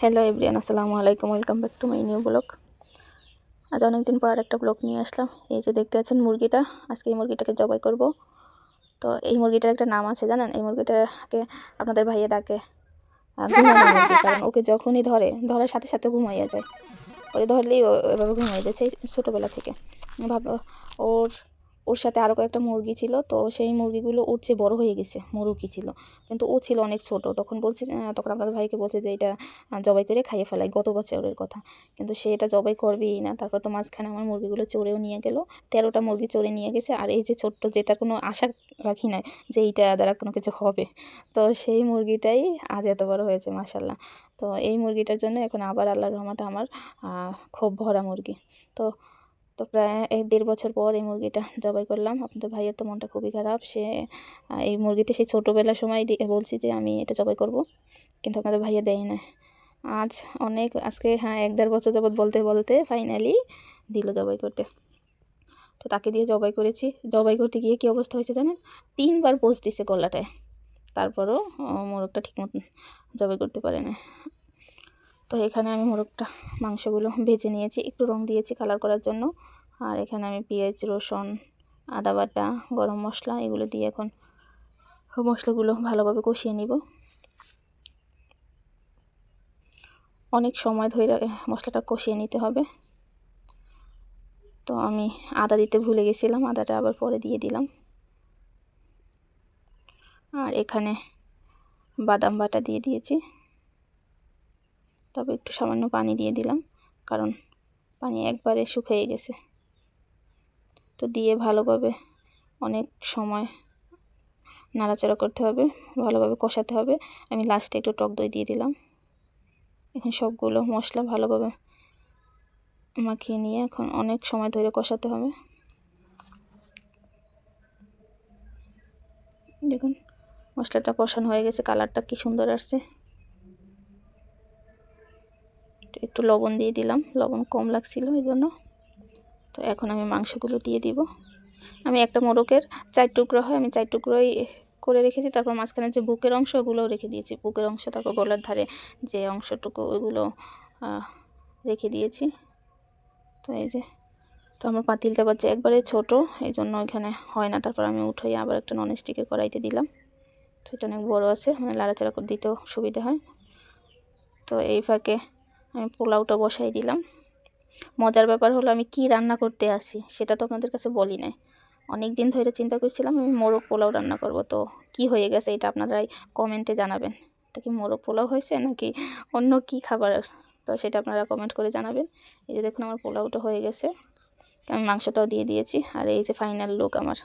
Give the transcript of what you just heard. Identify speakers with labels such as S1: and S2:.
S1: Hello everyone, আসসালামু আলাইকুম। Welcome back to my new blog. আজ অনেকদিন পর একটা ব্লগ নিয়ে আসলাম। এই যে দেখতে পাচ্ছেন মুরগিটা, আজকে এই মুরগিটাকে জবাই করব। তো এই মুরগিটার একটা নাম আছে জানেন? এই মুরগিটাকে আপনাদের ভাইয়া ডাকে ঘুমানো মুরগি, কারণ ওকে যখনই ধরার সাথে সাথে ঘুমাইয়া যায়। ওরে ধরলেই ও এভাবে ঘুমাই যাচ্ছে ছোটোবেলা থেকে। ভাব ওর ওর সাথে আরও কয়েকটা মুরগি ছিল, তো সেই মুরগিগুলো ওর চেয়ে বড়ো হয়ে গেছে, মুরগি ছিল, কিন্তু ও ছিল অনেক ছোট। তখন আপনাদের ভাইকে বলছে যে এটা জবাই করে খাইয়ে ফেলাই, গত বছরের কথা। কিন্তু সে এটা জবাই করবেই না। তারপর তো মাঝখানে আমার মুরগিগুলো চড়েও নিয়ে গেল, 13টা মুরগি চড়ে নিয়ে গেছে। আর এই যে ছোট্ট, যেটার কোনো আশা রাখি নাই যে এইটা দ্বারা কোনো কিছু হবে, তো সেই মুরগিটাই আজ এত বড় হয়েছে মাশাল্লাহ। তো এই মুরগিটার জন্য এখন আবার আল্লাহর রহমতে আমার খুব ভরা মুরগি। তো তো প্রায় 1.5 বছর পর এই মুরগিটা জবাই করলাম। আপনাদের ভাইয়ের তো মনটা খুবই খারাপ। সে এই মুরগিটা সেই ছোটোবেলার সময় বলছি যে আমি এটা জবাই করব, কিন্তু আপনাদের ভাইয়া দেয় না। আজকে 1.5 বছর যাবৎ বলতে বলতে ফাইনালি দিল জবাই করতে। তো তাকে দিয়ে জবাই করেছি। জবাই করতে গিয়ে কী অবস্থা হয়েছে জানেন? 3বার পোজ দিছে গলাটায়, তারপরও মোরগটা ঠিক মতন জবাই করতে পারে না। তো এখানে আমি মাংসগুলো ভেজে নিয়েছি, একটু রং দিয়েছি কালার করার জন্য। আর এখানে আমি পেঁয়াজ, রসুন, আদা বাটা, গরম মশলা এগুলো দিয়ে এখন মশলাগুলো ভালোভাবে কষিয়ে নিব। অনেক সময় ধরে মশলাটা কষিয়ে নিতে হবে। তো আমি আদা দিতে ভুলে গেছিলাম, আদাটা আবার পরে দিয়ে দিলাম। আর এখানে বাদাম বাটা দিয়ে দিয়েছি, তবে একটু সামান্য পানি দিয়ে দিলাম, কারণ পানি একবারে শুকিয়ে গেছে। তো দিয়ে ভালোভাবে অনেক সময় নাড়াচাড়া করতে হবে, ভালোভাবে কষাতে হবে। আমি লাস্টে একটু টক দই দিয়ে দিলাম। এখন সবগুলো মশলা ভালোভাবে মাখিয়ে নিয়ে এখন অনেক সময় ধরে কষাতে হবে। দেখুন মশলাটা কষানো হয়ে গেছে, কালারটা কি সুন্দর আসছে। একটু লবণ দিয়ে দিলাম, লবণ কম লাগছিল এই জন্য। তো এখন আমি মাংসগুলো দিয়ে দিব। আমি একটা মোরগের 4 টুকরো হয়, আমি 4 টুকরোই করে রেখেছি। তারপর মাঝখানে যে বুকের অংশ ওগুলোও রেখে দিয়েছি, বুকের অংশ, তারপর গলার ধারে যে অংশটুকু ওইগুলো রেখে দিয়েছি। তো এই যে, তো আমার পাতিলটা বাচ্চা একবারে ছোট, এই জন্য এখানে হয় না। তারপর আমি উঠাই আবার একটা ননস্টিকের কড়াইতে দিলাম। তো এটা অনেক বড়ো আছে, মানে লাড়াচাড়া করে দিতেও সুবিধা হয়। তো এই ফাঁকে আমি পোলাওটা বসাই দিলাম। মজার ব্যাপার হলো আমি কি রান্না করতে আসি সেটা তো আপনাদের কাছে বলি নাই। অনেক দিন ধরে চিন্তা করছিলাম আমি মোরগ পোলাও রান্না করব। তো কি হয়ে গেছে এটা আপনারাই কমেন্টে জানাবেন। এটা কি মোরগ পোলাও হয়েছে নাকি অন্য কি খাবার? তো সেটা আপনারা কমেন্ট করে জানাবেন। এই যে দেখুন আমার পোলাওটা হয়ে গেছে, আমি মাংসটাও দিয়ে দিয়েছি। আর এই যে ফাইনাল লুক আমার।